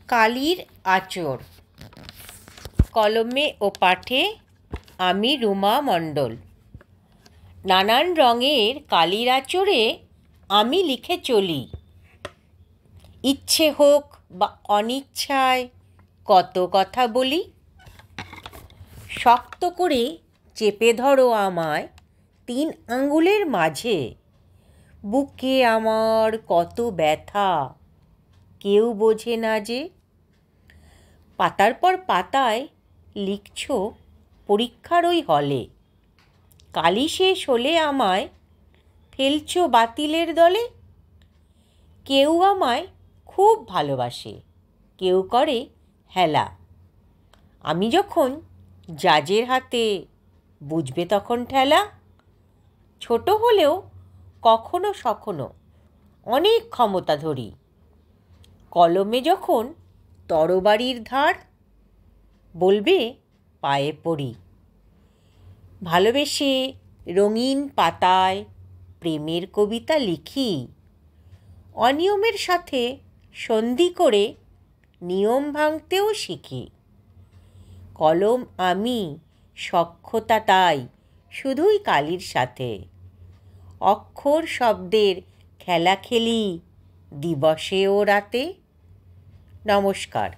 কালির আঁচড়। কলমে ও পাঠে আমি রুমা মণ্ডল। নানান রঙের কালির আঁচড়ে আমি লিখে চলি। ইচ্ছে হোক বা অনিচ্ছায় কত কথা বলি। শক্ত করে চেপে ধরো আমায় 3 আঙ্গুলের মাঝে। বুকে আমার কত ব্যথা কেউ বোঝে না যে। পাতার পর পাতায় লিখছ পরীক্ষার ওই হলে। কালি শেষ হলে আমায় ফেলছ বাতিলের দলে। কেউ আমায় খুব ভালোবাসে, কেউ করে হেলা। আমি যখন জাজের হাতে বুঝবে তখন ঠেলা। ছোট হলেও কখনো সখনো অনেক ক্ষমতা ধরি। কলমে যখন তরবারির ধার, বলবে পায়ে পড়ি। ভালোবেসে রঙিন পাতায় প্রেমের কবিতা লিখি। অনিয়মের সাথে সন্ধি করে নিয়ম ভাঙতেও শিখি। কলম আমি সখ্যতা তাই শুধুই কালির সাথে। অক্ষর শব্দের খেলা খেলি দিবসে ও রাতে। নমস্কার।